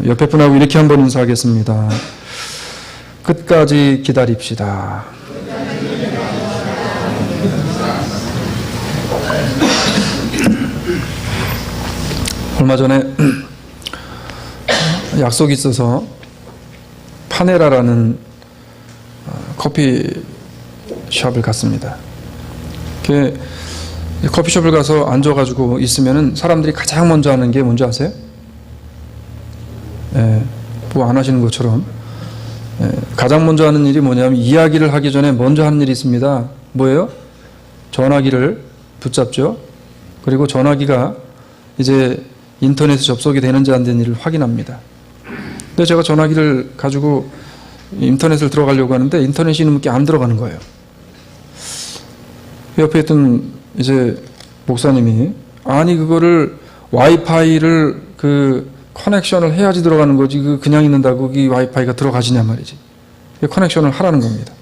옆에 분하고 이렇게 한번 인사하겠습니다. 끝까지 기다립시다. 얼마 전에 약속이 있어서 파네라라는 커피숍을 갔습니다. 커피숍을 가서 앉아가지고 있으면은 사람들이 가장 먼저 하는 게 뭔지 아세요? 뭐 안 하시는 것처럼. 가장 먼저 하는 일이 뭐냐면 이야기를 하기 전에 먼저 하는 일이 있습니다. 뭐예요? 전화기를 붙잡죠. 그리고 전화기가 이제 인터넷에 접속이 되는지 안 되는지를 확인합니다. 근데 제가 전화기를 가지고 인터넷을 들어가려고 하는데 인터넷이 이렇게 안 들어가는 거예요. 옆에 있던 이제 목사님이 아니 그거를 와이파이를 커넥션을 해야지 들어가는 거지 그냥 있는다고 이 와이파이가 들어가지냐 말이지. 커넥션을 하라는 겁니다.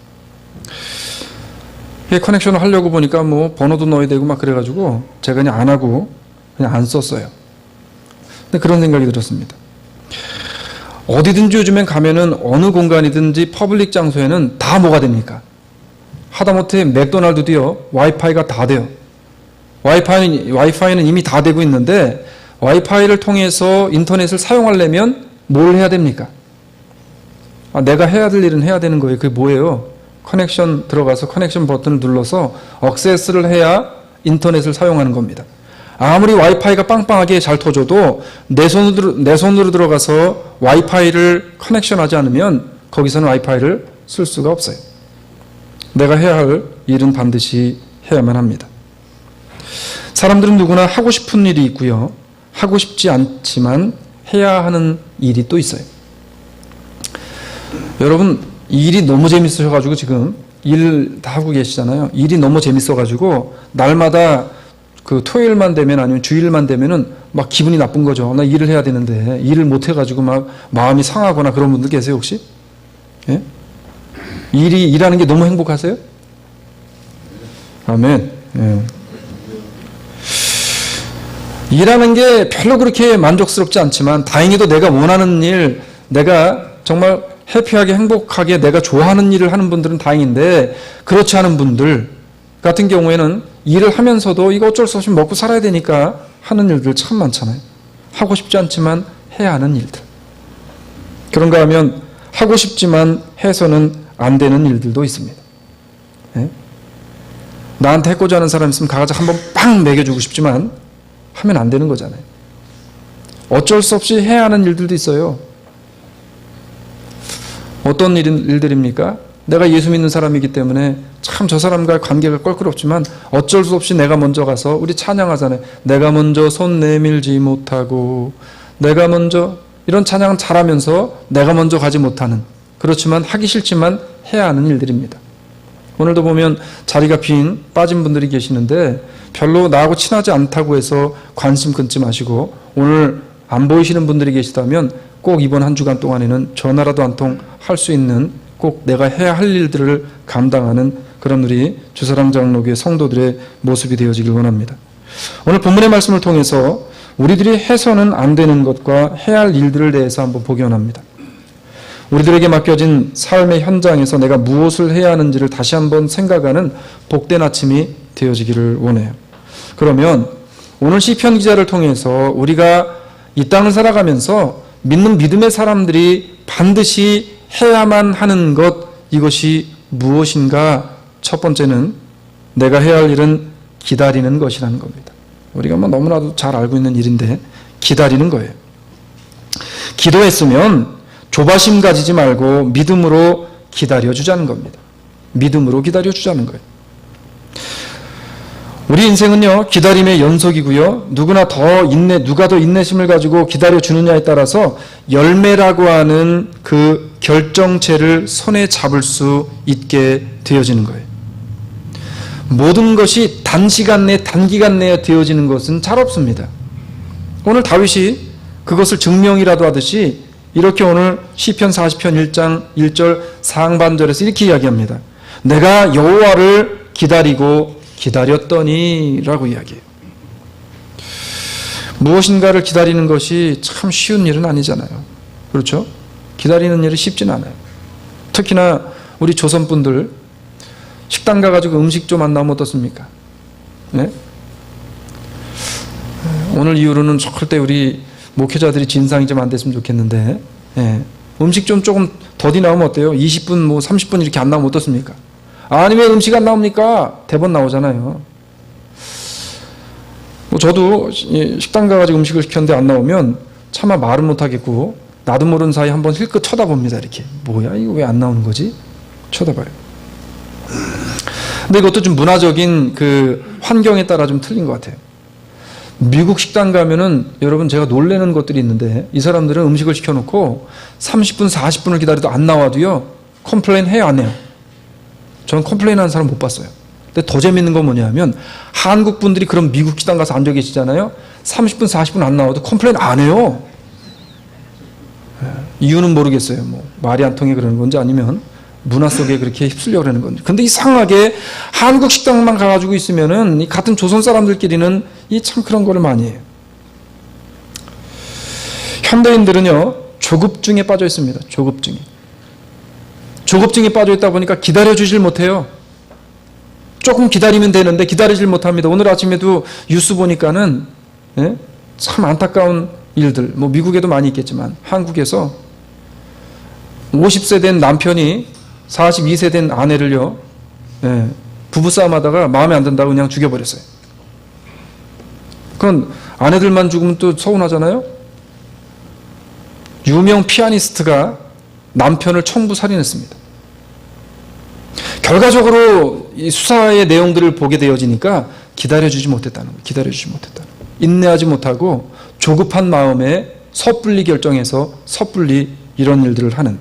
커넥션을 하려고 보니까 뭐 번호도 넣어야 되고 막 그래가지고 제가 그냥 안 하고 그냥 안 썼어요. 근데 그런 생각이 들었습니다. 어디든지 요즘엔 가면은 어느 공간이든지 퍼블릭 장소에는 다 뭐가 됩니까? 하다못해 맥도날드도요 와이파이가 다 돼요. 와이파이는 이미 다 되고 있는데 와이파이를 통해서 인터넷을 사용하려면 뭘 해야 됩니까? 내가 해야 될 일은 해야 되는 거예요. 그게 뭐예요? 커넥션 들어가서 커넥션 버튼을 눌러서 액세스를 해야 인터넷을 사용하는 겁니다. 아무리 와이파이가 빵빵하게 잘 터져도 내 손으로 들어가서 와이파이를 커넥션하지 않으면 거기서는 와이파이를 쓸 수가 없어요. 내가 해야 할 일은 반드시 해야만 합니다. 사람들은 누구나 하고 싶은 일이 있고요. 하고 싶지 않지만 해야 하는 일이 또 있어요. 여러분 일이 너무 재밌으셔가지고 지금 일 다 하고 계시잖아요. 일이 너무 재밌어가지고 날마다 토요일만 되면 아니면 주일만 되면은 막 기분이 나쁜 거죠. 나 일을 해야 되는데 일을 못 해가지고 막 마음이 상하거나 그런 분들 계세요 혹시? 예? 일하는 게 너무 행복하세요? 아멘. 예. 일하는 게 별로 그렇게 만족스럽지 않지만 다행히도 내가 원하는 일, 내가 정말 해피하게 행복하게 내가 좋아하는 일을 하는 분들은 다행인데 그렇지 않은 분들 같은 경우에는 일을 하면서도 이거 어쩔 수 없이 먹고 살아야 되니까 하는 일들 참 많잖아요. 하고 싶지 않지만 해야 하는 일들. 그런가 하면 하고 싶지만 해서는 안 되는 일들도 있습니다. 네? 나한테 해코자 하는 사람 있으면 가가지고 한번 빵 먹여주고 싶지만 하면 안 되는 거잖아요. 어쩔 수 없이 해야 하는 일들도 있어요. 어떤 일들입니까? 내가 예수 믿는 사람이기 때문에 참 저 사람과 관계가 껄끄럽지만 어쩔 수 없이 내가 먼저 가서 우리 찬양하잖아요. 내가 먼저 손 내밀지 못하고 내가 먼저 이런 찬양은 잘하면서 내가 먼저 가지 못하는 그렇지만 하기 싫지만 해야 하는 일들입니다. 오늘도 보면 자리가 빠진 분들이 계시는데 별로 나하고 친하지 않다고 해서 관심 끊지 마시고 오늘 안 보이시는 분들이 계시다면 꼭 이번 한 주간 동안에는 전화라도 한 통 할 수 있는 꼭 내가 해야 할 일들을 감당하는 그런 우리 주사랑 장로교회 성도들의 모습이 되어지길 원합니다. 오늘 본문의 말씀을 통해서 우리들이 해서는 안 되는 것과 해야 할 일들을 대해서 한번 보기 원합니다. 우리들에게 맡겨진 삶의 현장에서 내가 무엇을 해야 하는지를 다시 한번 생각하는 복된 아침이 되어지기를 원해요. 그러면 오늘 시편 기자를 통해서 우리가 이 땅을 살아가면서 믿는 믿음의 사람들이 반드시 해야만 하는 것 이것이 무엇인가? 첫 번째는 내가 해야 할 일은 기다리는 것이라는 겁니다. 우리가 뭐 너무나도 잘 알고 있는 일인데 기다리는 거예요. 기도했으면 조바심 가지지 말고 믿음으로 기다려주자는 겁니다. 믿음으로 기다려주자는 거예요. 우리 인생은요 기다림의 연속이고요. 누가 더 인내심을 가지고 기다려주느냐에 따라서 열매라고 하는 그 결정체를 손에 잡을 수 있게 되어지는 거예요. 모든 것이 단기간 내에 되어지는 것은 잘 없습니다. 오늘 다윗이 그것을 증명이라도 하듯이 이렇게 오늘 시편 40편 1장 1절 상반절에서 이렇게 이야기합니다. 내가 여호와를 기다렸더니 라고 이야기해요. 무엇인가를 기다리는 것이 참 쉬운 일은 아니잖아요. 그렇죠? 기다리는 일이 쉽지는 않아요. 특히나 우리 조선분들 식당 가가지고 음식 좀 안 나오면 어떻습니까? 네? 오늘 이후로는 절대 우리 목회자들이 진상이 좀 안 됐으면 좋겠는데, 예. 음식 좀 조금 더디 나오면 어때요? 20분, 뭐 30분 이렇게 안 나오면 어떻습니까? 아니, 왜 음식 안 나옵니까? 대본 나오잖아요. 뭐 저도 식당 가가지고 음식을 시켰는데 안 나오면 차마 말은 못하겠고, 나도 모르는 사이 한번 힐끗 쳐다봅니다. 이렇게. 뭐야, 이거 왜 안 나오는 거지? 쳐다봐요. 근데 이것도 좀 문화적인 그 환경에 따라 좀 틀린 것 같아요. 미국 식당 가면은 여러분 제가 놀라는 것들이 있는데 이 사람들은 음식을 시켜놓고 30분, 40분을 기다려도 안 나와도요, 컴플레인 해요, 안 해요? 저는 컴플레인 하는 사람 못 봤어요. 근데 더 재밌는 건 뭐냐면 한국 분들이 그런 미국 식당 가서 앉아 계시잖아요. 30분, 40분 안 나와도 컴플레인 안 해요. 이유는 모르겠어요. 뭐 말이 안 통해 그러는 건지 아니면 문화 속에 그렇게 휩쓸려고 그러는 건지. 근데 이상하게 한국 식당만 가가지고 있으면은 이 같은 조선 사람들끼리는 이 참 그런 거를 많이 해요. 현대인들은요, 조급증에 빠져 있습니다. 조급증에. 조급증에 빠져 있다 보니까 기다려주질 못해요. 조금 기다리면 되는데 기다리질 못합니다. 오늘 아침에도 뉴스 보니까는, 예? 참 안타까운 일들, 뭐 미국에도 많이 있겠지만 한국에서 50세 된 남편이 42세 된 아내를요, 예, 부부싸움 하다가 마음에 안 든다고 그냥 죽여버렸어요. 그건 아내들만 죽으면 또 서운하잖아요? 유명 피아니스트가 남편을 청부 살인했습니다. 결과적으로 이 수사의 내용들을 보게 되어지니까 기다려주지 못했다는 거예요. 기다려주지 못했다는 거예요. 인내하지 못하고 조급한 마음에 섣불리 결정해서 섣불리 이런 일들을 하는.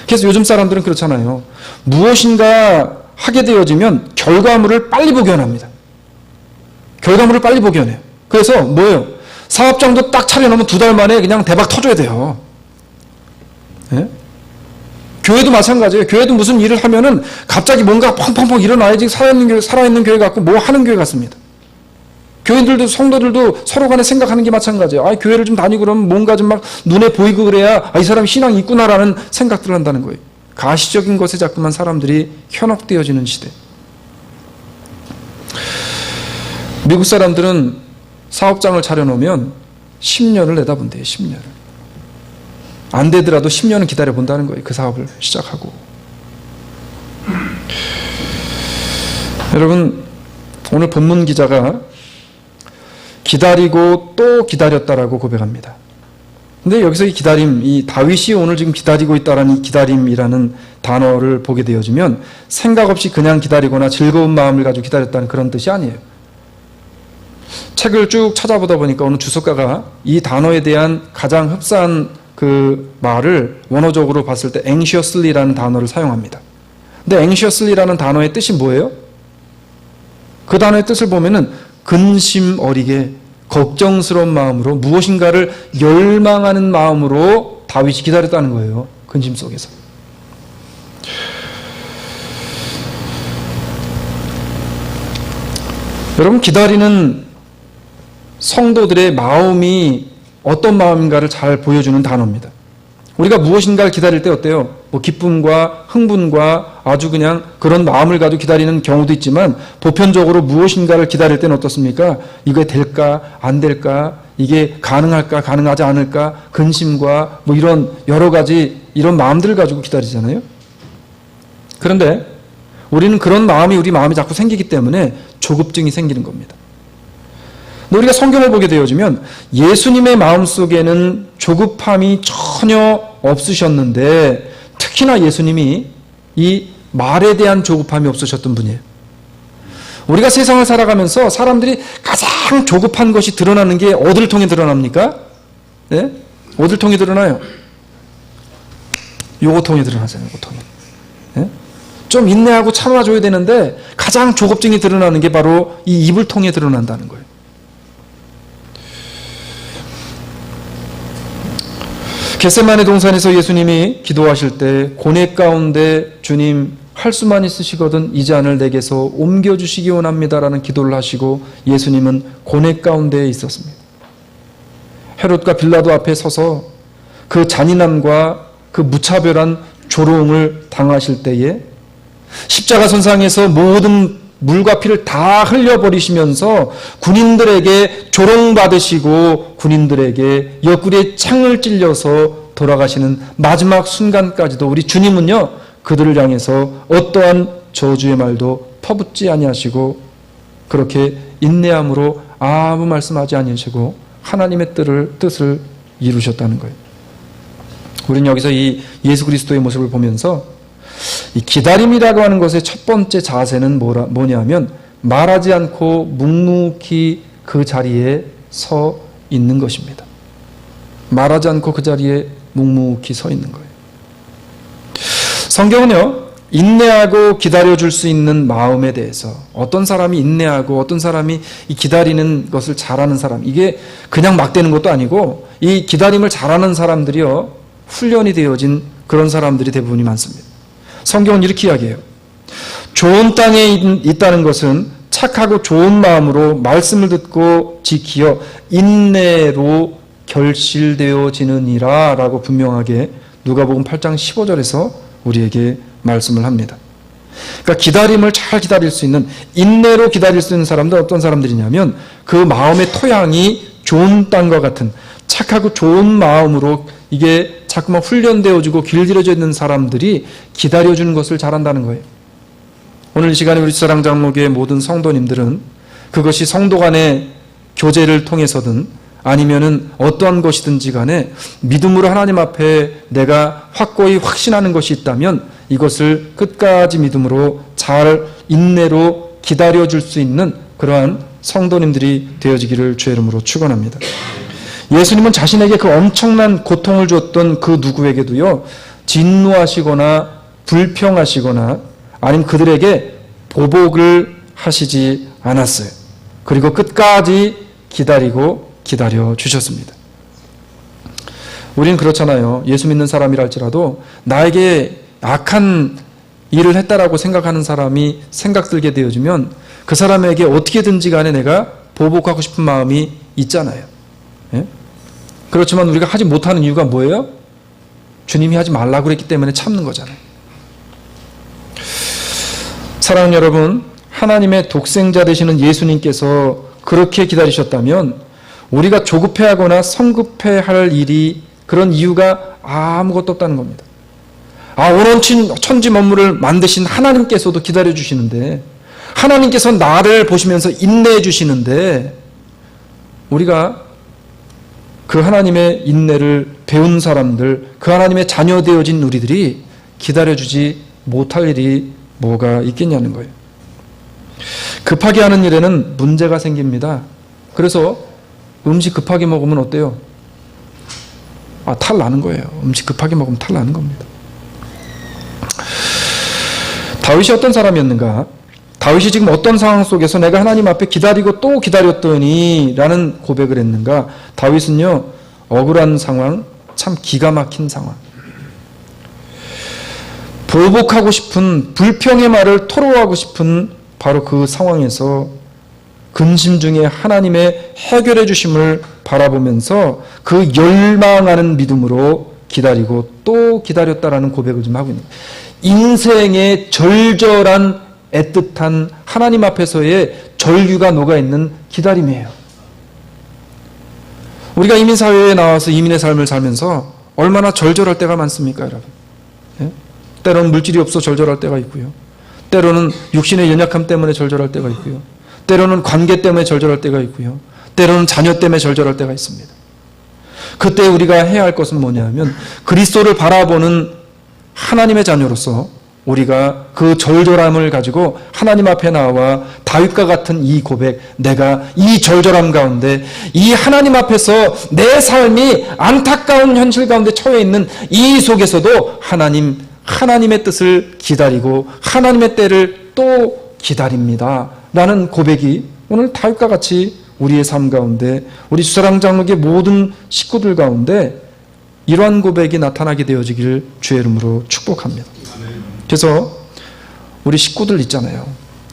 그래서 요즘 사람들은 그렇잖아요. 무엇인가 하게 되어지면 결과물을 빨리 보기 원합니다. 결과물을 빨리 보기 원해요. 그래서 뭐예요? 사업장도 딱 차려놓으면 2달 만에 그냥 대박 터져야 돼요. 예? 교회도 마찬가지예요. 교회도 무슨 일을 하면은 갑자기 뭔가 펑펑펑 일어나야지 살아있는 교회 같고 뭐 하는 교회 같습니다. 교인들도 성도들도 서로 간에 생각하는 게 마찬가지예요. 아, 교회를 좀 다니고 그러면 뭔가 좀 막 눈에 보이고 그래야 이 사람이 신앙이 있구나라는 생각들을 한다는 거예요. 가시적인 것에 자꾸만 사람들이 현혹되어지는 시대. 미국 사람들은 사업장을 차려놓으면 10년을 내다본대요. 10년을. 안 되더라도 10년은 기다려본다는 거예요. 그 사업을 시작하고. 여러분, 오늘 본문 기자가 기다리고 또 기다렸다라고 고백합니다. 근데 여기서 이 기다림, 이 다윗이 오늘 지금 기다리고 있다라는 이 기다림이라는 단어를 보게 되어지면 생각 없이 그냥 기다리거나 즐거운 마음을 가지고 기다렸다는 그런 뜻이 아니에요. 책을 쭉 찾아보다 보니까 어느 주석가가 이 단어에 대한 가장 흡사한 그 말을 원어적으로 봤을 때 anxiously라는 단어를 사용합니다. 근데 anxiously라는 단어의 뜻이 뭐예요? 그 단어의 뜻을 보면은 근심 어리게 걱정스러운 마음으로 무엇인가를 열망하는 마음으로 다윗이 기다렸다는 거예요. 근심 속에서. 여러분, 기다리는 성도들의 마음이 어떤 마음인가를 잘 보여주는 단어입니다. 우리가 무엇인가를 기다릴 때 어때요? 뭐 기쁨과 흥분과 아주 그냥 그런 마음을 가지고 기다리는 경우도 있지만 보편적으로 무엇인가를 기다릴 때는 어떻습니까? 이게 될까? 안 될까? 이게 가능할까? 가능하지 않을까? 근심과 뭐 이런 여러 가지 이런 마음들을 가지고 기다리잖아요. 그런데 우리는 그런 마음이 우리 마음이 자꾸 생기기 때문에 조급증이 생기는 겁니다. 우리가 성경을 보게 되어지면 예수님의 마음속에는 조급함이 전혀 없으셨는데 특히나 예수님이 이 말에 대한 조급함이 없으셨던 분이에요. 우리가 세상을 살아가면서 사람들이 가장 조급한 것이 드러나는 게 어디를 통해 드러납니까? 네? 어디를 통해 드러나요? 요거 통해 드러나잖아요. 요거 통해. 네? 좀 인내하고 참아줘야 되는데 가장 조급증이 드러나는 게 바로 이 입을 통해 드러난다는 거예요. 겟세마네 동산에서 예수님이 기도하실 때 고뇌 가운데 주님 할 수만 있으시거든 이 잔을 내게서 옮겨주시기 원합니다라는 기도를 하시고 예수님은 고뇌 가운데에 있었습니다. 헤롯과 빌라도 앞에 서서 그 잔인함과 그 무차별한 조롱을 당하실 때에 십자가 선상에서 모든 물과 피를 다 흘려버리시면서 군인들에게 조롱받으시고 군인들에게 옆구리에 창을 찔려서 돌아가시는 마지막 순간까지도 우리 주님은요, 그들을 향해서 어떠한 저주의 말도 퍼붓지 아니하시고 그렇게 인내함으로 아무 말씀하지 아니하시고 하나님의 뜻을 이루셨다는 거예요. 우리는 여기서 이 예수 그리스도의 모습을 보면서 이 기다림이라고 하는 것의 첫 번째 자세는 뭐냐면 말하지 않고 묵묵히 그 자리에 서 있는 것입니다. 말하지 않고 그 자리에 묵묵히 서 있는 거예요. 성경은요, 인내하고 기다려줄 수 있는 마음에 대해서 어떤 사람이 인내하고 어떤 사람이 이 기다리는 것을 잘하는 사람, 이게 그냥 막 되는 것도 아니고 이 기다림을 잘하는 사람들이요, 훈련이 되어진 그런 사람들이 대부분이 많습니다. 성경은 이렇게 이야기해요. 좋은 땅에 있다는 것은 착하고 좋은 마음으로 말씀을 듣고 지키어 인내로 결실되어지느니라 라고 분명하게 누가복음 8장 15절에서 우리에게 말씀을 합니다. 그러니까 기다림을 잘 기다릴 수 있는, 인내로 기다릴 수 있는 사람들 어떤 사람들이냐면 그 마음의 토양이 좋은 땅과 같은 착하고 좋은 마음으로 이게 자꾸만 훈련되어지고 길들여져 있는 사람들이 기다려주는 것을 잘한다는 거예요. 오늘 이 시간에 우리 주사랑장로교의 모든 성도님들은 그것이 성도 간의 교제를 통해서든 아니면은 어떠한 것이든지 간에 믿음으로 하나님 앞에 내가 확고히 확신하는 것이 있다면 이것을 끝까지 믿음으로 잘 인내로 기다려줄 수 있는 그러한 성도님들이 되어지기를 주의 이름으로 축원합니다. 예수님은 자신에게 그 엄청난 고통을 주었던 그 누구에게도요, 진노하시거나 불평하시거나 아니면 그들에게 보복을 하시지 않았어요. 그리고 끝까지 기다려 주셨습니다. 우리는 그렇잖아요. 예수 믿는 사람이랄지라도 나에게 악한 일을 했다라고 생각하는 사람이 생각 들게 되어지면 그 사람에게 어떻게든지 간에 내가 보복하고 싶은 마음이 있잖아요. 예? 그렇지만 우리가 하지 못하는 이유가 뭐예요? 주님이 하지 말라고 그랬기 때문에 참는 거잖아요. 사랑하는 여러분, 하나님의 독생자 되시는 예수님께서 그렇게 기다리셨다면 우리가 조급해하거나 성급해할 일이 그런 이유가 아무것도 없다는 겁니다. 온 천지 만물을 만드신 하나님께서도 기다려주시는데, 하나님께서 나를 보시면서 인내해 주시는데 우리가 그 하나님의 인내를 배운 사람들, 그 하나님의 자녀 되어진 우리들이 기다려주지 못할 일이 뭐가 있겠냐는 거예요. 급하게 하는 일에는 문제가 생깁니다. 그래서 음식 급하게 먹으면 어때요? 탈 나는 거예요. 음식 급하게 먹으면 탈 나는 겁니다. 다윗이 어떤 사람이었는가? 다윗이 지금 어떤 상황 속에서 내가 하나님 앞에 기다리고 또 기다렸더니 라는 고백을 했는가? 다윗은요, 억울한 상황, 참 기가 막힌 상황, 보복하고 싶은 불평의 말을 토로하고 싶은 바로 그 상황에서 근심 중에 하나님의 해결해 주심을 바라보면서 그 열망하는 믿음으로 기다리고 또 기다렸다라는 고백을 좀 하고 있는 거예요. 인생의 절절한 애틋한 하나님 앞에서의 전류가 녹아있는 기다림이에요. 우리가 이민사회에 나와서 이민의 삶을 살면서 얼마나 절절할 때가 많습니까, 여러분? 예? 때로는 물질이 없어 절절할 때가 있고요. 때로는 육신의 연약함 때문에 절절할 때가 있고요. 때로는 관계 때문에 절절할 때가 있고요. 때로는 자녀 때문에 절절할 때가 있습니다. 그때 우리가 해야 할 것은 뭐냐면 그리스도를 바라보는 하나님의 자녀로서 우리가 그 절절함을 가지고 하나님 앞에 나와 다윗과 같은 이 고백, 내가 이 절절함 가운데 이 하나님 앞에서 내 삶이 안타까운 현실 가운데 처해 있는 이 속에서도 하나님의 뜻을 기다리고 하나님의 때를 또 기다립니다 라는 고백이 오늘 다윗과 같이 우리의 삶 가운데, 우리 주사랑 장로교의 모든 식구들 가운데 이러한 고백이 나타나게 되어지기를 주의 이름으로 축복합니다. 그래서 우리 식구들 있잖아요.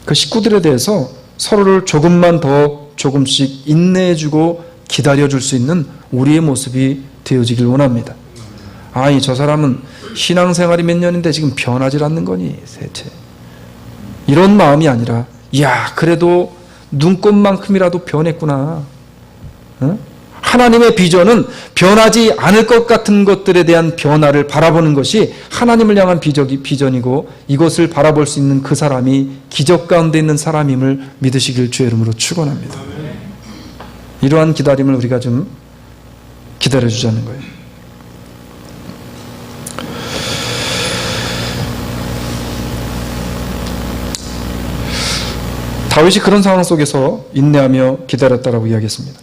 그 식구들에 대해서 서로를 조금만 더 조금씩 인내해주고 기다려줄 수 있는 우리의 모습이 되어지길 원합니다. 아니 저 사람은 신앙생활이 몇 년인데 지금 변하지 않는 거니 대체. 이런 마음이 아니라 야 그래도 눈곱만큼이라도 변했구나. 어? 하나님의 비전은 변하지 않을 것 같은 것들에 대한 변화를 바라보는 것이 하나님을 향한 비전이고 이것을 바라볼 수 있는 그 사람이 기적 가운데 있는 사람임을 믿으시길 주의 이름으로 축원합니다. 이러한 기다림을 우리가 좀 기다려주자는 거예요. 다윗이 그런 상황 속에서 인내하며 기다렸다라고 이야기했습니다.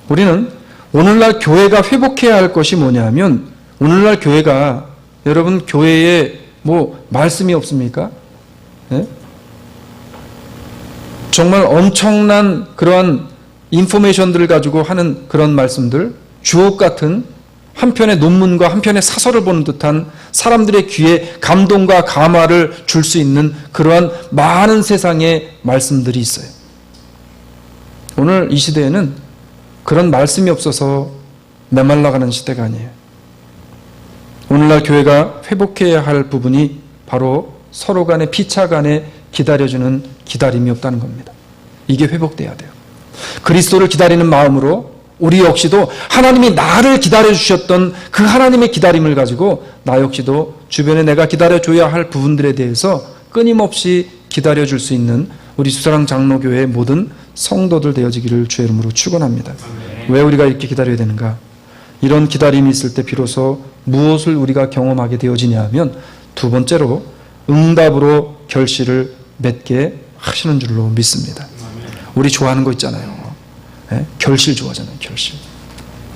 우리는 오늘날 교회가 회복해야 할 것이 뭐냐면 오늘날 교회가 여러분 교회에 뭐 말씀이 없습니까? 네? 정말 엄청난 그러한 인포메이션들을 가지고 하는 그런 말씀들 주옥 같은 한편의 논문과 한편의 사설을 보는 듯한 사람들의 귀에 감동과 감화를 줄 수 있는 그러한 많은 세상의 말씀들이 있어요. 오늘 이 시대에는 그런 말씀이 없어서 메말라가는 시대가 아니에요. 오늘날 교회가 회복해야 할 부분이 바로 서로 간에 피차 간에 기다려주는 기다림이 없다는 겁니다. 이게 회복돼야 돼요. 그리스도를 기다리는 마음으로 우리 역시도 하나님이 나를 기다려주셨던 그 하나님의 기다림을 가지고 나 역시도 주변에 내가 기다려줘야 할 부분들에 대해서 끊임없이 기다려줄 수 있는 우리 수사랑 장로교회의 모든 성도들 되어지기를 주의 이름으로 축원합니다. 왜 우리가 이렇게 기다려야 되는가? 이런 기다림이 있을 때 비로소 무엇을 우리가 경험하게 되어지냐 하면 두 번째로 응답으로 결실을 맺게 하시는 줄로 믿습니다. 우리 좋아하는 거 있잖아요. 네? 결실 좋아하잖아요. 결실.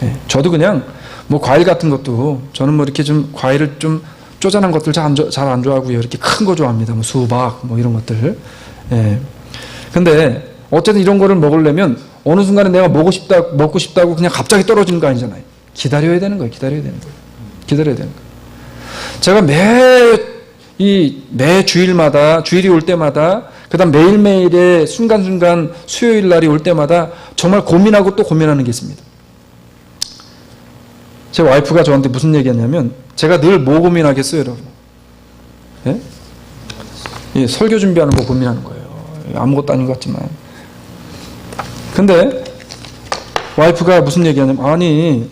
네. 저도 그냥 뭐 과일 같은 것도 저는 뭐 이렇게 좀 과일을 좀 쪼잔한 것들 잘 안 좋아하고요. 이렇게 큰 거 좋아합니다. 뭐 수박 뭐 이런 것들. 예. 근데 어쨌든 이런 거를 먹으려면 어느 순간에 내가 먹고 싶다고 그냥 갑자기 떨어지는 거 아니잖아요. 기다려야 되는 거예요. 기다려야 되는 거예요. 기다려야 되는 거예요. 제가 매 주일이 올 때마다 그다음 매일매일의 순간순간 수요일 날이 올 때마다 정말 고민하고 또 고민하는 게 있습니다. 제 와이프가 저한테 무슨 얘기했냐면 제가 늘 뭐 고민하겠어요, 여러분? 예? 예, 설교 준비하는 거 고민하는 거예요. 아무것도 아닌 것 같지만. 근데 와이프가 무슨 얘기하냐면 아니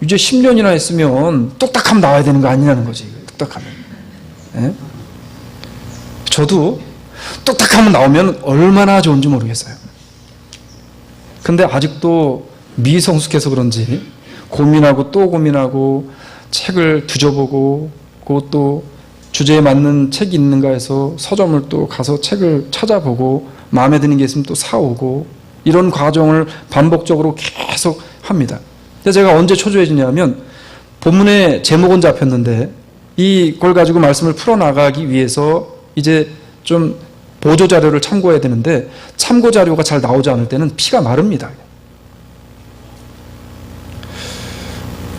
이제 10년이나 했으면 뚝딱하면 나와야 되는 거 아니냐는 거지. 뚝딱하면. 예? 저도 뚝딱하면 나오면 얼마나 좋은지 모르겠어요. 근데 아직도 미성숙해서 그런지 고민하고 또 고민하고 책을 뒤져보고 그것도 주제에 맞는 책이 있는가 해서 서점을 또 가서 책을 찾아보고 마음에 드는 게 있으면 또 사오고 이런 과정을 반복적으로 계속 합니다. 근데 제가 언제 초조해지냐면 본문의 제목은 잡혔는데 이걸 가지고 말씀을 풀어나가기 위해서 이제 좀 보조 자료를 참고해야 되는데 참고 자료가 잘 나오지 않을 때는 피가 마릅니다.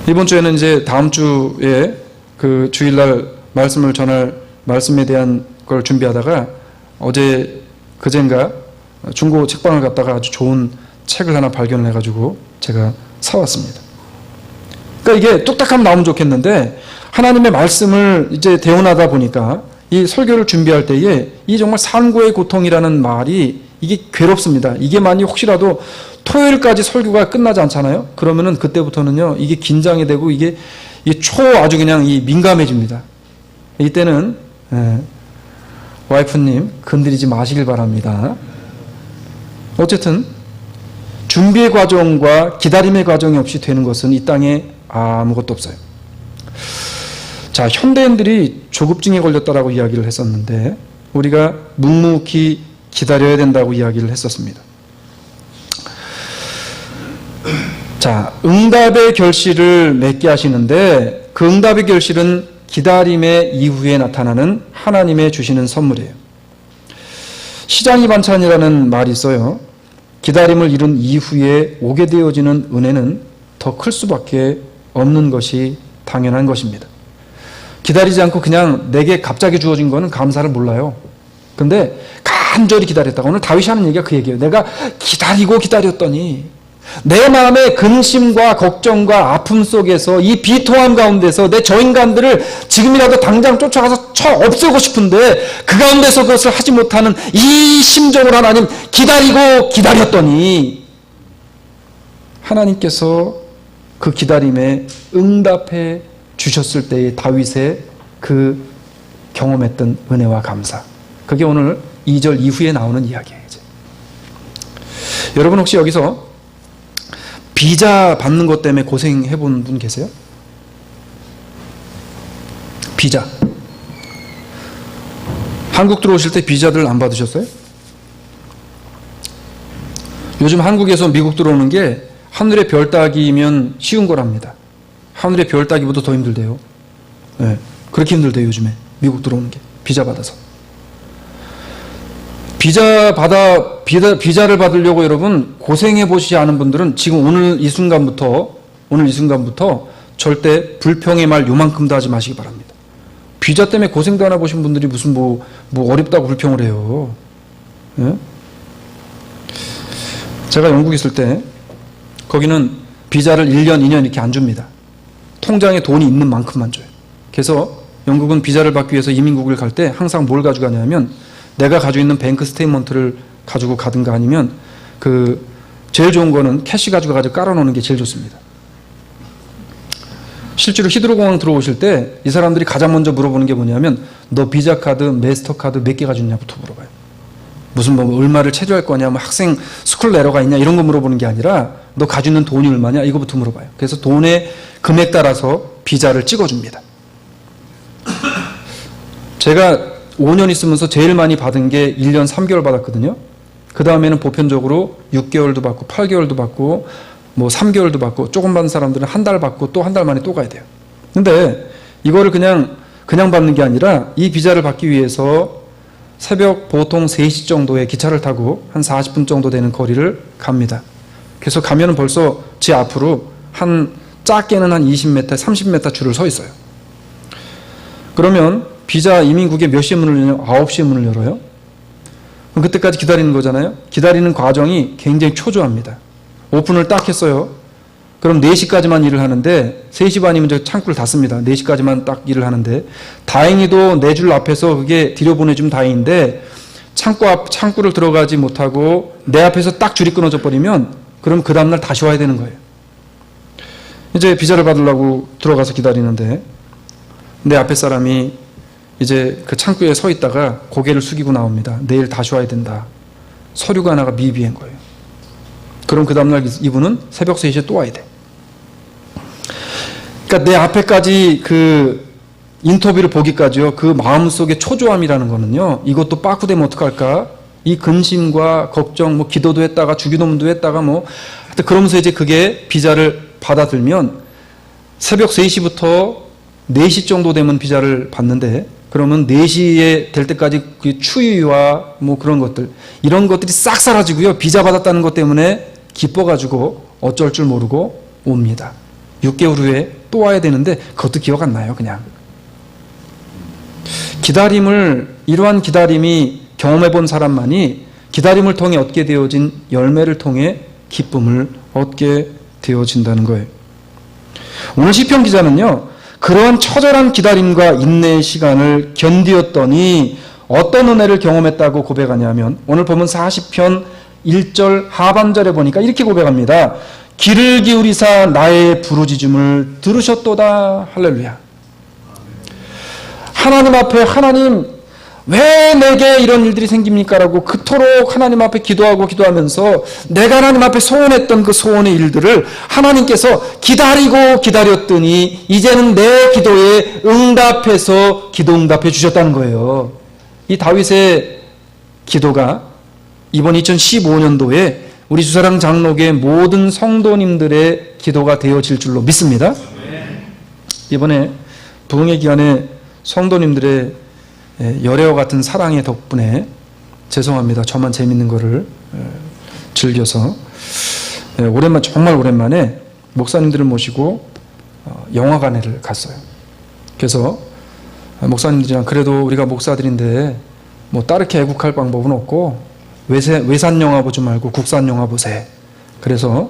이번 주에는 이제 다음 주에 그 주일날 말씀을 전할 말씀에 대한 걸 준비하다가 어제 그젠가 중고 책방을 갔다가 아주 좋은 책을 하나 발견을 해가지고 제가 사왔습니다. 그러니까 이게 뚝딱하면 나오면 좋겠는데 하나님의 말씀을 이제 대운하다 보니까 이 설교를 준비할 때에 이 정말 산고의 고통이라는 말이 이게 괴롭습니다. 이게 만약 혹시라도 토요일까지 설교가 끝나지 않잖아요. 그러면은 그때부터는요 이게 긴장이 되고 이게 아주 그냥 민감해집니다. 이때는 와이프님 건드리지 마시길 바랍니다. 어쨌든 준비의 과정과 기다림의 과정이 없이 되는 것은 이 땅에 아무것도 없어요. 자, 현대인들이 조급증에 걸렸다라고 이야기를 했었는데 우리가 묵묵히 기다려야 된다고 이야기를 했었습니다. 자, 응답의 결실을 맺게 하시는데 그 응답의 결실은 기다림의 이후에 나타나는 하나님의 주시는 선물이에요. 시장이 반찬이라는 말이 있어요. 기다림을 이룬 이후에 오게 되어지는 은혜는 더 클 수밖에 없는 것이 당연한 것입니다. 기다리지 않고 그냥 내게 갑자기 주어진 거는 감사를 몰라요. 근데 간절히 기다렸다가 오늘 다윗이 하는 얘기가 그 얘기예요. 내가 기다리고 기다렸더니 내 마음의 근심과 걱정과 아픔 속에서 이 비통함 가운데서 내 저 인간들을 지금이라도 당장 쫓아가서 쳐 없애고 싶은데 그 가운데서 그것을 하지 못하는 이 심정을 하나님 기다리고 기다렸더니 하나님께서 그 기다림에 응답해 주셨을 때의 다윗의 그 경험했던 은혜와 감사, 그게 오늘 2절 이후에 나오는 이야기예요. 이제. 여러분 혹시 여기서 비자 받는 것 때문에 고생해 본 분 계세요? 비자. 한국 들어오실 때 비자들 안 받으셨어요? 요즘 한국에서 미국 들어오는 게 하늘의 별 따기면 쉬운 거랍니다. 하늘의 별 따기보다 더 힘들대요. 네, 그렇게 힘들대요 요즘에 미국 들어오는 게, 비자 받아서. 비자를 받으려고 여러분 고생해 보시지 않은 분들은 지금 오늘 이 순간부터 절대 불평의 말 요만큼도 하지 마시기 바랍니다. 비자 때문에 고생도 안 해보신 분들이 무슨 뭐 어렵다고 불평을 해요. 네? 제가 영국에 있을 때 거기는 비자를 1년, 2년 이렇게 안 줍니다. 통장에 돈이 있는 만큼만 줘요. 그래서 영국은 비자를 받기 위해서 이민국을 갈 때 항상 뭘 가져가냐면 내가 가지고 있는 뱅크 스테이트먼트를 가지고 가든가 아니면 그 제일 좋은 거는 캐시 가지고 깔아놓는 게 제일 좋습니다. 실제로 히드로 공항 들어오실 때 이 사람들이 가장 먼저 물어보는 게 뭐냐면 너 비자 카드, 마스터 카드 몇 개 가지고 있냐부터 물어봐요. 무슨 뭐 얼마를 체류할 거냐, 뭐 학생 스쿨 레터가 있냐 이런 거 물어보는 게 아니라 너 가지고 있는 돈이 얼마냐 이거부터 물어봐요. 그래서 돈의 금액 따라서 비자를 찍어줍니다. 제가 5년 있으면서 제일 많이 받은 게 1년 3개월 받았거든요. 그 다음에는 보편적으로 6개월도 받고 8개월도 받고 뭐 3개월도 받고 조금 받은 사람들은 한 달 받고 또 한 달 만에 또 가야 돼요. 근데 이거를 그냥 받는 게 아니라 이 비자를 받기 위해서 새벽 보통 3시 정도에 기차를 타고 한 40분 정도 되는 거리를 갑니다. 그래서 가면은 벌써 제 앞으로 작게는 한 20m, 30m 줄을 서 있어요. 그러면 비자 이민국에 몇 시에 문을 열냐면 9시에 문을 열어요. 그럼 그때까지 기다리는 거잖아요. 기다리는 과정이 굉장히 초조합니다. 오픈을 딱 했어요. 그럼 4시까지만 일을 하는데 3시 반이면 저 창구를 닫습니다. 4시까지만 딱 일을 하는데 다행히도 내 줄 앞에서 그게 들여보내주면 다행인데 창구를 들어가지 못하고 내 앞에서 딱 줄이 끊어져 버리면 그럼 그 다음날 다시 와야 되는 거예요. 이제 비자를 받으려고 들어가서 기다리는데 내 앞에 사람이 이제 그 창구에 서 있다가 고개를 숙이고 나옵니다. 내일 다시 와야 된다. 서류가 하나가 미비한 거예요. 그럼 그 다음날 이분은 새벽 3시에 또 와야 돼. 그러니까 내 앞에까지 그 인터뷰를 보기까지요. 그 마음속의 초조함이라는 거는요. 이것도 빠꾸되면 어떡할까? 이 근심과 걱정, 뭐 기도도 했다가 주기도문도 했다가 뭐 하여튼 그러면서 이제 그게 비자를 받아들면 새벽 3시부터 4시 정도 되면 비자를 받는데 그러면 4시에 될 때까지 그 추위와 뭐 그런 것들 이런 것들이 싹 사라지고요. 비자 받았다는 것 때문에 기뻐가지고 어쩔 줄 모르고 옵니다. 6개월 후에 또 와야 되는데 그것도 기억 안 나요. 그냥. 이러한 기다림이 경험해 본 사람만이 기다림을 통해 얻게 되어진 열매를 통해 기쁨을 얻게 되어진다는 거예요. 오늘 시편 기자는요. 그러한 처절한 기다림과 인내의 시간을 견디었더니 어떤 은혜를 경험했다고 고백하냐면 오늘 보면 40편 1절 하반절에 보니까 이렇게 고백합니다. 귀를 기울이사 나의 부르짖음을 들으셨도다. 할렐루야. 하나님 앞에 하나님 왜 내게 이런 일들이 생깁니까? 라고 그토록 하나님 앞에 기도하면서 내가 하나님 앞에 소원했던 그 소원의 일들을 하나님께서 기다렸더니 이제는 내 기도에 응답해서 기도 응답해 주셨다는 거예요. 이 다윗의 기도가 이번 2015년도에 우리 주사랑 장로교의 모든 성도님들의 기도가 되어질 줄로 믿습니다. 이번에 부흥의 기간에 성도님들의 열애와 같은 사랑의 덕분에 죄송합니다. 저만 재밌는 거를 즐겨서 정말 오랜만에 목사님들을 모시고 영화관에를 갔어요. 그래서 목사님들이랑 그래도 우리가 목사들인데 뭐 따르게 애국할 방법은 없고 외산 영화 보지 말고 국산 영화 보세. 그래서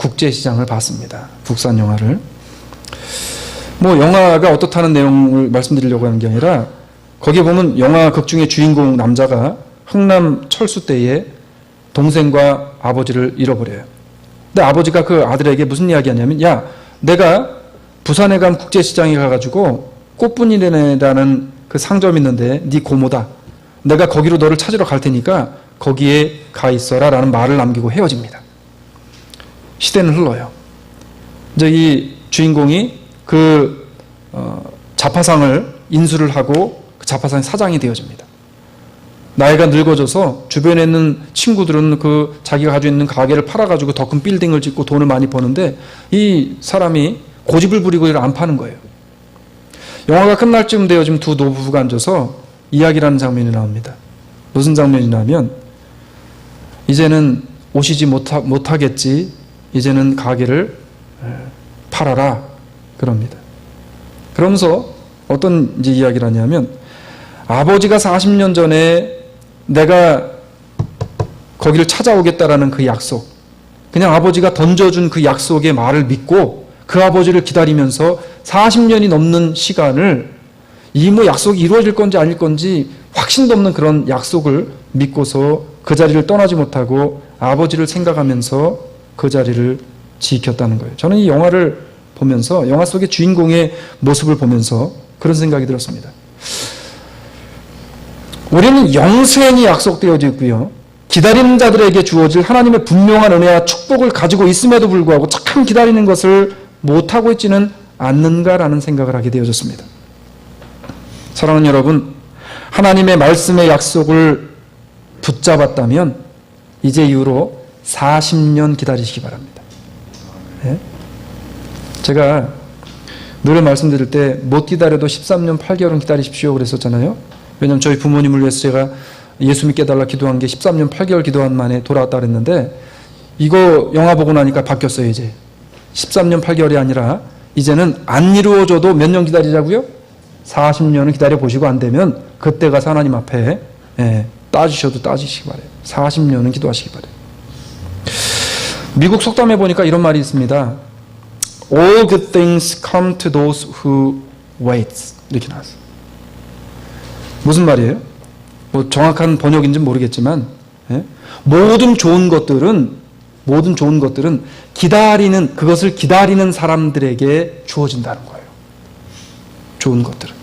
국제시장을 봤습니다. 국산 영화를. 뭐 영화가 어떻다는 내용을 말씀드리려고 하는 게 아니라 거기에 보면 영화 극 중의 주인공 남자가 흥남 철수 때에 동생과 아버지를 잃어버려요. 근데 아버지가 그 아들에게 무슨 이야기 하냐면, 야, 내가 부산에 간 국제시장에 가가지고 꽃분이라는 그 상점 있는데 네 고모다. 내가 거기로 너를 찾으러 갈 테니까 거기에 가 있어라 라는 말을 남기고 헤어집니다. 시대는 흘러요. 이제 이 주인공이 그 자파상을 인수를 하고 그 자파상의 사장이 되어집니다. 나이가 늙어져서 주변에 있는 친구들은 그 자기가 가지고 있는 가게를 팔아가지고 더 큰 빌딩을 짓고 돈을 많이 버는데 이 사람이 고집을 부리고 이를 안 파는 거예요. 영화가 끝날 쯤 되어 지금 두 노부부가 앉아서 이야기라는 장면이 나옵니다. 무슨 장면이냐면, 이제는 오시지 못하겠지. 이제는 가게를 팔아라. 그럽니다. 그러면서 어떤 이제 이야기를 하냐면, 아버지가 40년 전에 내가 거기를 찾아오겠다라는 그 약속, 그냥 아버지가 던져준 그 약속의 말을 믿고 그 아버지를 기다리면서 40년이 넘는 시간을 이 뭐 약속이 이루어질 건지 아닐 건지 확신도 없는 그런 약속을 믿고서 그 자리를 떠나지 못하고 아버지를 생각하면서 그 자리를 지켰다는 거예요. 저는 이 영화를 보면서, 영화 속의 주인공의 모습을 보면서 그런 생각이 들었습니다. 우리는 영생이 약속되어져 있고요, 기다리는 자들에게 주어질 하나님의 분명한 은혜와 축복을 가지고 있음에도 불구하고 참 기다리는 것을 못하고 있지는 않는가라는 생각을 하게 되어졌습니다. 사랑하는 여러분, 하나님의 말씀의 약속을 붙잡았다면 이제 이후로 40년 기다리시기 바랍니다. 네? 제가 늘 말씀드릴 때 못 기다려도 13년 8개월은 기다리십시오 그랬었잖아요. 왜냐하면 저희 부모님을 위해서 제가 예수 믿게 해달라 기도한 게 13년 8개월 기도한 만에 돌아왔다 그랬는데, 이거 영화 보고 나니까 바뀌었어요. 이제 13년 8개월이 아니라 이제는 안 이루어져도 몇 년 기다리자고요? 40년을 기다려보시고 안 되면 그때 가서 하나님 앞에 따지셔도 따지시기 바래요. 40년은 기도하시기 바래요. 미국 속담에 보니까 이런 말이 있습니다. All good things come to those who wait. 이렇게 나왔어요. 무슨 말이에요? 뭐 정확한 번역인지는 모르겠지만, 모든 좋은 것들은 그것을 기다리는 사람들에게 주어진다는 거예요. 좋은 것들은.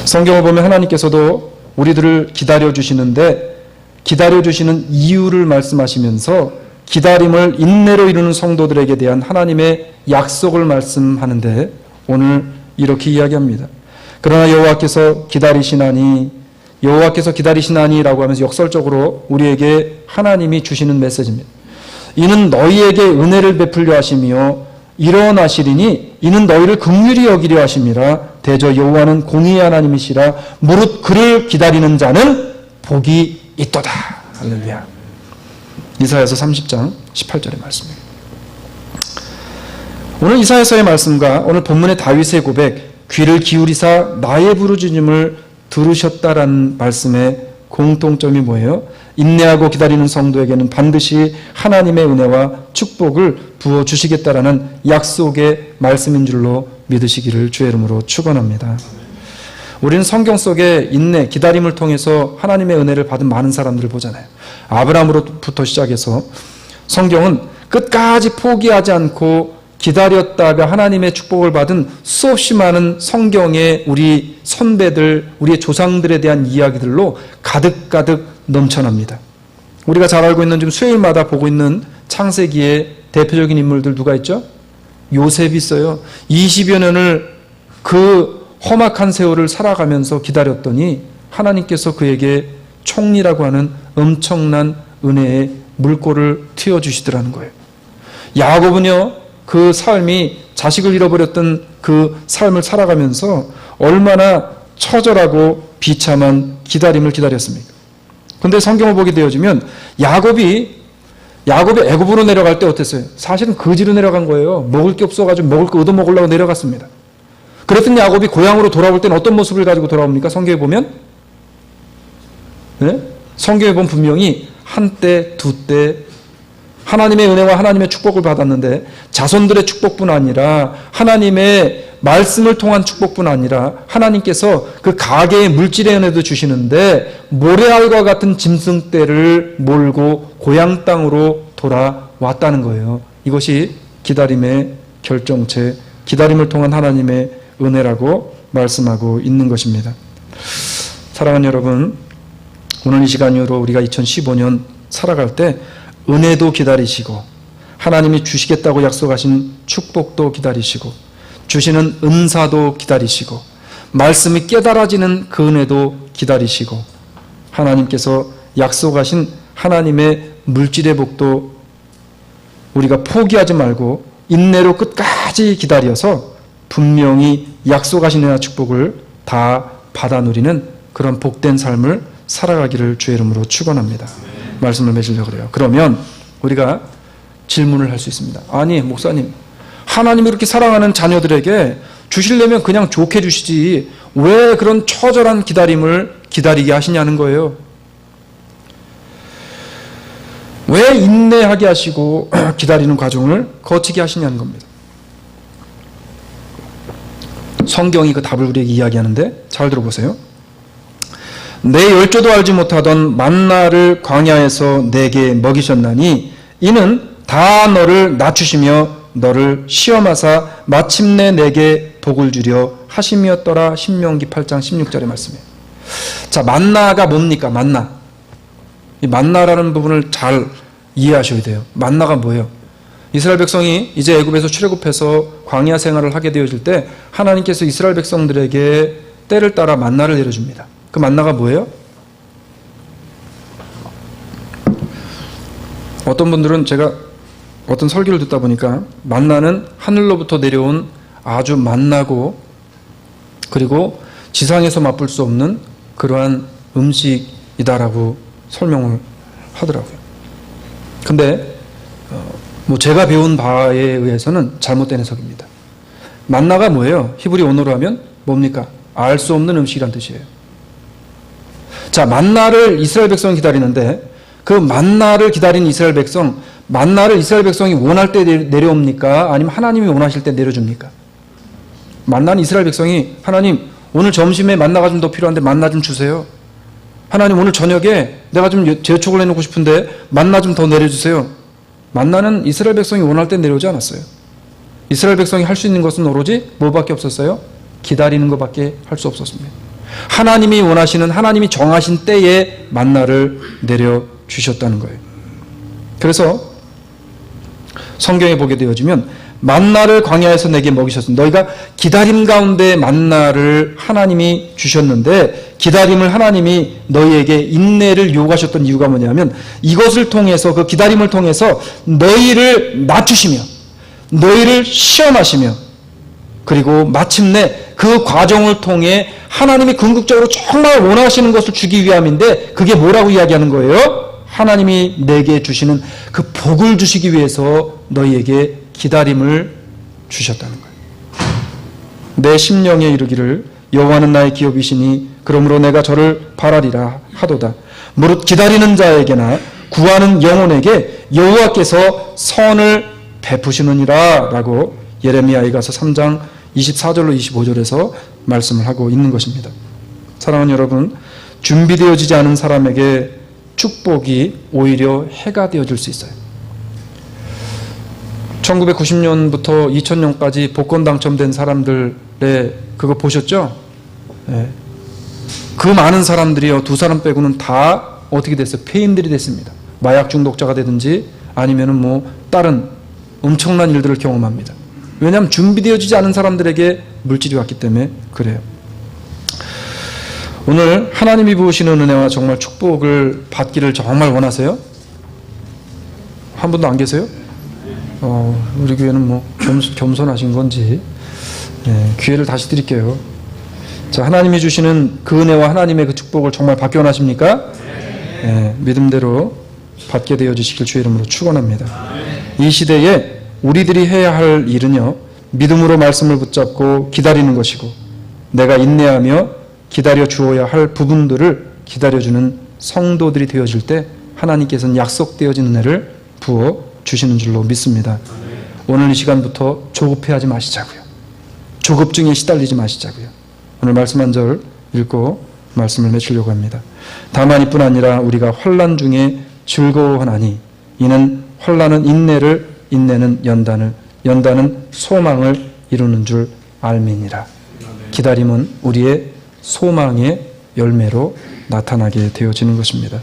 성경을 보면 하나님께서도 우리들을 기다려주시는데, 기다려주시는 이유를 말씀하시면서 기다림을 인내로 이루는 성도들에게 대한 하나님의 약속을 말씀하는데, 오늘 이렇게 이야기합니다. 그러나 여호와께서 기다리시나니라고 하면서 역설적으로 우리에게 하나님이 주시는 메시지입니다. 이는 너희에게 은혜를 베풀려 하시며 일어나시리니 이는 너희를 긍휼히 여기려 하심이라. 대저 여호와는 공의의 하나님이시라. 무릇 그를 기다리는 자는 복이 있도다. 할렐루야. 이사야서 30장 18절의 말씀입니다. 오늘 이사야서의 말씀과 오늘 본문의 다윗의 고백, 귀를 기울이사 나의 부르짖음을 들으셨다라는 말씀의 공통점이 뭐예요? 인내하고 기다리는 성도에게는 반드시 하나님의 은혜와 축복을 부어주시겠다라는 약속의 말씀인 줄로 믿으시기를 주의 이름으로 축원합니다. 우리는 성경 속에 인내, 기다림을 통해서 하나님의 은혜를 받은 많은 사람들을 보잖아요. 아브라함으로부터 시작해서 성경은 끝까지 포기하지 않고 기다렸다가 하나님의 축복을 받은 수없이 많은 성경의 우리 선배들, 우리의 조상들에 대한 이야기들로 가득가득 넘쳐납니다. 우리가 잘 알고 있는, 지금 수요일마다 보고 있는 창세기의 대표적인 인물들 누가 있죠? 요셉이 있어요. 20여 년을 그 험악한 세월을 살아가면서 기다렸더니 하나님께서 그에게 총리라고 하는 엄청난 은혜의 물꼬를 트여주시더라는 거예요. 야곱은요, 그 삶이 자식을 잃어버렸던 그 삶을 살아가면서 얼마나 처절하고 비참한 기다림을 기다렸습니까? 그런데 성경을 보게 되어지면 야곱이 애굽으로 내려갈 때 어땠어요? 사실은 거지로 내려간 거예요. 먹을 게 없어가지고 먹을 거 얻어먹으려고 내려갔습니다. 그랬던 야곱이 고향으로 돌아올 때는 어떤 모습을 가지고 돌아옵니까? 성경에 보면? 네? 성경에 보면 분명히 한 때, 두 때, 하나님의 은혜와 하나님의 축복을 받았는데 자손들의 축복뿐 아니라 하나님의 말씀을 통한 축복뿐 아니라 하나님께서 그 가계의 물질의 은혜도 주시는데 모래알과 같은 짐승떼를 몰고 고향 땅으로 돌아왔다는 거예요. 이것이 기다림의 결정체, 기다림을 통한 하나님의 은혜라고 말씀하고 있는 것입니다. 사랑하는 여러분, 오늘 이 시간 이후로 우리가 2015년 살아갈 때 은혜도 기다리시고 하나님이 주시겠다고 약속하신 축복도 기다리시고 주시는 은사도 기다리시고 말씀이 깨달아지는 그 은혜도 기다리시고 하나님께서 약속하신 하나님의 물질의 복도 우리가 포기하지 말고 인내로 끝까지 기다려서 분명히 약속하신 은혜와 축복을 다 받아 누리는 그런 복된 삶을 살아가기를 주의 이름으로 축원합니다. 말씀을 맺으려고 그래요. 그러면 우리가 질문을 할 수 있습니다. 아니 목사님, 하나님이 이렇게 사랑하는 자녀들에게 주시려면 그냥 좋게 주시지 왜 그런 처절한 기다림을 기다리게 하시냐는 거예요. 왜 인내하게 하시고 기다리는 과정을 거치게 하시냐는 겁니다. 성경이 그 답을 우리에게 이야기하는데 잘 들어보세요. 내 열조도 알지 못하던 만나를 광야에서 내게 먹이셨나니 이는 다 너를 낮추시며 너를 시험하사 마침내 내게 복을 주려 하심이었더라. 신명기 8장 16절의 말씀이에요. 자, 만나가 뭡니까? 만나. 이 만나라는 부분을 잘 이해하셔야 돼요. 만나가 뭐예요? 이스라엘 백성이 이제 애굽에서 출애굽해서 광야 생활을 하게 되어질 때 하나님께서 이스라엘 백성들에게 때를 따라 만나를 내려줍니다. 그 만나가 뭐예요? 어떤 분들은 제가 어떤 설교를 듣다 보니까 만나는 하늘로부터 내려온 아주 만나고 그리고 지상에서 맛볼 수 없는 그러한 음식이다라고 설명을 하더라고요. 근데 뭐 제가 배운 바에 의해서는 잘못된 해석입니다. 만나가 뭐예요? 히브리 언어로 하면 뭡니까? 알 수 없는 음식이란 뜻이에요. 자, 만나를 이스라엘 백성이 기다리는데 그 만나를 기다리는 이스라엘 백성, 만나를 이스라엘 백성이 원할 때 내려옵니까? 아니면 하나님이 원하실 때 내려줍니까? 만나는 이스라엘 백성이 하나님 오늘 점심에 만나가 좀 더 필요한데 만나 좀 주세요. 하나님 오늘 저녁에 내가 좀 재촉을 해놓고 싶은데 만나 좀 더 내려주세요. 만나는 이스라엘 백성이 원할 때 내려오지 않았어요. 이스라엘 백성이 할 수 있는 것은 오로지 뭐밖에 없었어요? 기다리는 것밖에 할 수 없었습니다. 하나님이 원하시는 하나님이 정하신 때에 만나를 내려주셨다는 거예요. 그래서 성경에 보게 되어지면 만나를 광야에서 내게 먹이셨습니다. 너희가 기다림 가운데 만나를 하나님이 주셨는데 기다림을 하나님이 너희에게 인내를 요구하셨던 이유가 뭐냐면 이것을 통해서 그 기다림을 통해서 너희를 낮추시며 너희를 시험하시며 그리고 마침내 그 과정을 통해 하나님이 궁극적으로 정말 원하시는 것을 주기 위함인데 그게 뭐라고 이야기하는 거예요? 하나님이 내게 주시는 그 복을 주시기 위해서 너희에게 기다림을 주셨다는 거예요. 내 심령에 이르기를 여호와는 나의 기업이시니 그러므로 내가 저를 바라리라 하도다. 무릇 기다리는 자에게나 구하는 영혼에게 여호와께서 선을 베푸시느니라 라고 예레미야에 가서 3장 24절로 25절에서 말씀을 하고 있는 것입니다. 사랑하는 여러분, 준비되어지지 않은 사람에게 축복이 오히려 해가 되어질 수 있어요. 1990년부터 2000년까지 복권 당첨된 사람들의 그거 보셨죠? 네. 그 많은 사람들이요, 두 사람 빼고는 다 어떻게 됐어요? 폐인들이 됐습니다. 마약 중독자가 되든지 아니면은 뭐 다른 엄청난 일들을 경험합니다. 왜냐하면 준비되어지지 않은 사람들에게 물질이 왔기 때문에 그래요. 오늘 하나님이 부으시는 은혜와 정말 축복을 받기를 정말 원하세요? 한 분도 안 계세요? 우리 교회는 뭐 겸손하신 건지 기회를 다시 드릴게요. 자, 하나님이 주시는 그 은혜와 하나님의 그 축복을 정말 받기 원하십니까? 믿음대로 받게 되어지시길 주의 이름으로 축원합니다. 이 시대에 우리들이 해야 할 일은요, 믿음으로 말씀을 붙잡고 기다리는 것이고 내가 인내하며 기다려 주어야 할 부분들을 기다려주는 성도들이 되어질 때 하나님께서는 약속되어진 은혜를 부어 주시는 줄로 믿습니다. 오늘 이 시간부터 조급해하지 마시자고요. 조급증에 시달리지 마시자고요. 오늘 말씀 한 절 읽고 말씀을 맺으려고 합니다. 다만 이뿐 아니라 우리가 환난 중에 즐거워하나니 이는 환난은 인내를, 인내는 연단을, 연단은 소망을 이루는 줄 알미니라. 기다림은 우리의 소망의 열매로 나타나게 되어지는 것입니다.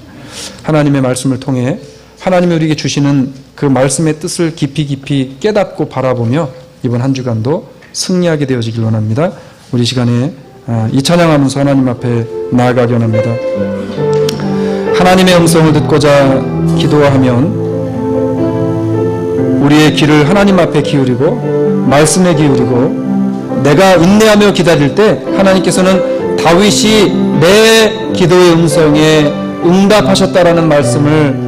하나님의 말씀을 통해 하나님이 우리에게 주시는 그 말씀의 뜻을 깊이 깨닫고 바라보며 이번 한 주간도 승리하게 되어지길 원합니다. 우리 시간에 이 찬양하면서 하나님 앞에 나아가기 원합니다. 하나님의 음성을 듣고자 기도하면 우리의 귀를 하나님 앞에 기울이고 말씀에 기울이고 내가 인내하며 기다릴 때 하나님께서는 다윗이 내 기도의 음성에 응답하셨다라는 말씀을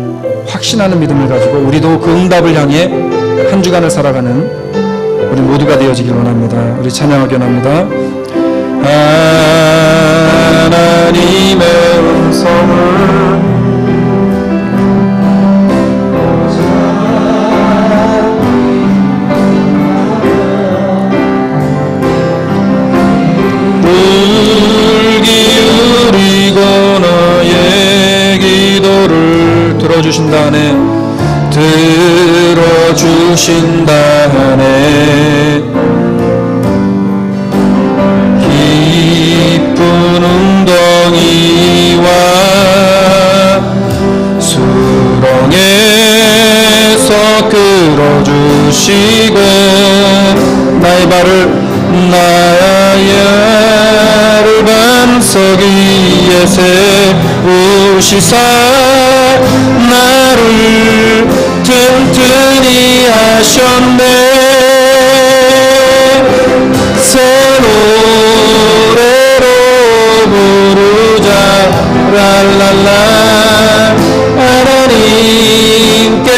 확신하는 믿음을 가지고 우리도 그 응답을 향해 한 주간을 살아가는 우리 모두가 되어지길 원합니다. 우리 찬양하기 원합니다. 하나님의 음성을 들어주신다네 들어주신다네 깊은 웅덩이와 수렁에서 끌어주시고 나의 발을 반석 위에 세우시사 나를 튼튼히 하셨네. 새 노래로 부르자 랄랄라 하나님께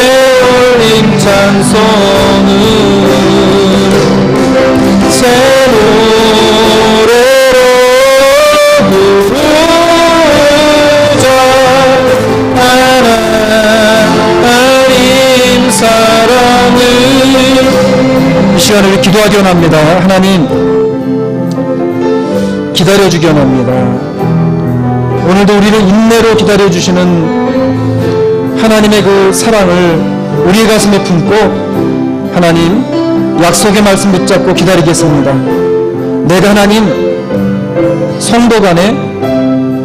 올린 찬송을 새 노래로 부르자 하나님 사랑을 이 시간을 기도하기 원합니다. 하나님 기다려주기 원합니다. 오늘도 우리를 인내로 기다려주시는 하나님의 그 사랑을 우리의 가슴에 품고 하나님 약속의 말씀 붙잡고 기다리겠습니다. 내가 하나님 성도 간에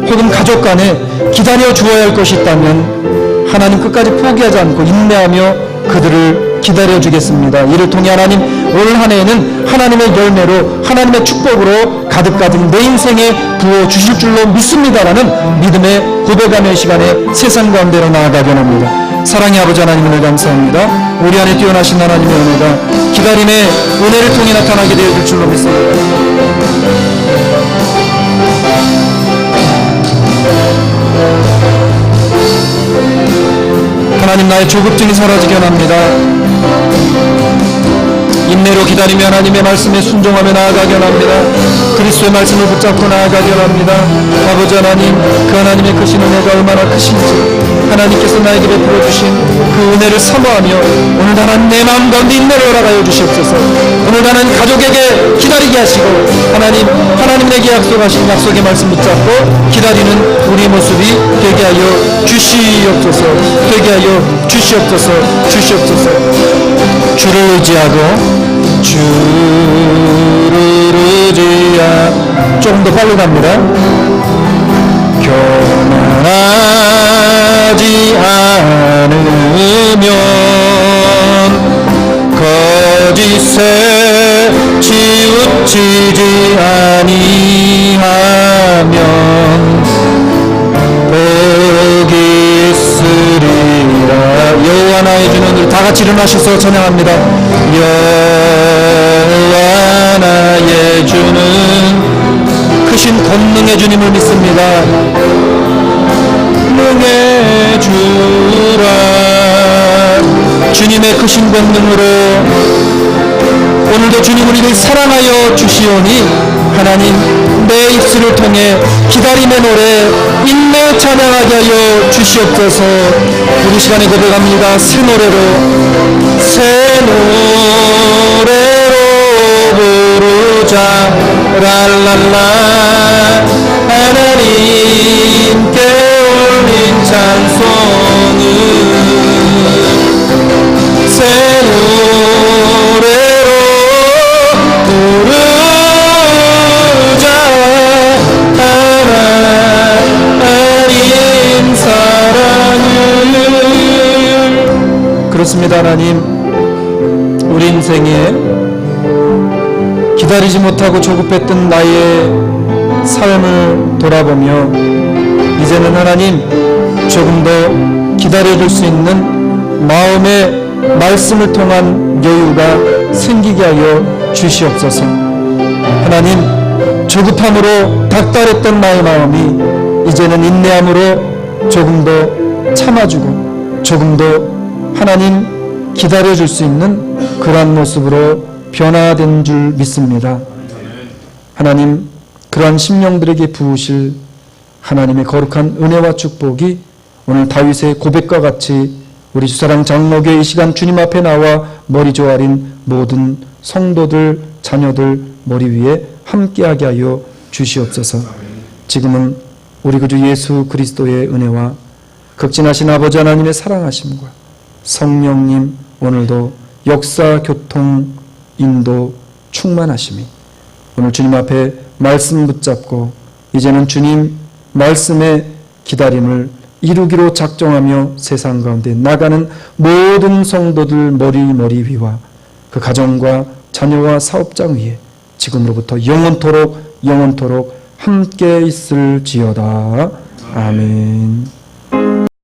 혹은 가족 간에 기다려 주어야 할 것이 있다면 하나님 끝까지 포기하지 않고 인내하며 그들을 기다려 주겠습니다. 이를 통해 하나님 올 한 해에는 하나님의 열매로 하나님의 축복으로 가득가득 내 인생에 부어 주실 줄로 믿습니다라는 믿음의 고백함의 시간에 세상 가운데로 나아가게 합니다. 사랑의 아버지 하나님 은혜 감사합니다. 우리 안에 뛰어나신 하나님의 은혜가 기다림의 은혜를 통해 나타나게 되어질 줄로 믿습니다. 하나님 나의 조급증이 사라지게 원합니다. 인내로 기다리며 하나님의 말씀에 순종하며 나아가게 원합니다. 그리스도의 말씀을 붙잡고 나아가게 원합니다. 아버지 하나님 그 하나님의 크신 은혜가 얼마나 크신지 하나님께서 나에게 베풀어 주신 그 은혜를 사모하며 오늘 하나님 내 마음 가운데 인내를 허락하여 주시옵소서. 오늘 하나님 가족에게 기다리게 하시고 하나님 내게 약속하신 약속의 말씀 붙잡고 기다리는 우리 모습이 되게 하여 주시옵소서. 되게 하여 주시옵소서. 주를 의지하고 주를 의지하 조금 더 빨리 갑니다. 교만하지 않으면 거짓에 치우치지 아니하면 복이 있으리라. 여호와 나의 주는 다 같이 일어나셔서 찬양합니다. 여호와 나의 주는 크신 권능의 주님을 믿습니다. 능의 주라. 주님의 크신 권능으로 오늘도 주님 우리 우리를 사랑하여 주시오니 하나님 내 입술을 통해 기다림의 노래 인내 찬양하게 하여 주시옵소서. 우리 시간에 고백합니다. 새 노래로 부르자 랄랄라 하나님께 올린 찬송은 새 노래로 부르자 하나님 사랑을. 그렇습니다. 하나님 우리 인생에 기다리지 못하고 조급했던 나의 삶을 돌아보며 이제는 하나님 조금 더 기다려줄 수 있는 마음의 말씀을 통한 여유가 생기게 하여 주시옵소서. 하나님 조급함으로 닥달했던 나의 마음이 이제는 인내함으로 조금 더 참아주고 조금 더 하나님 기다려줄 수 있는 그러한 모습으로 변화된 줄 믿습니다. 하나님 그러한 심령들에게 부으실 하나님의 거룩한 은혜와 축복이 오늘 다윗의 고백과 같이 우리 주사랑 장로교회 이 시간 주님 앞에 나와 머리 조아린 모든 성도들 자녀들 머리 위에 함께하게 하여 주시옵소서. 지금은 우리 구주 예수 그리스도의 은혜와 극진하신 아버지 하나님의 사랑하심과 성령님 오늘도 역사 교통 인도 충만하심이 오늘 주님 앞에 말씀 붙잡고 이제는 주님 말씀의 기다림을 이루기로 작정하며 세상 가운데 나가는 모든 성도들 머리 위와 그 가정과 자녀와 사업장 위에 지금으로부터 영원토록 함께 있을지어다. 아멘.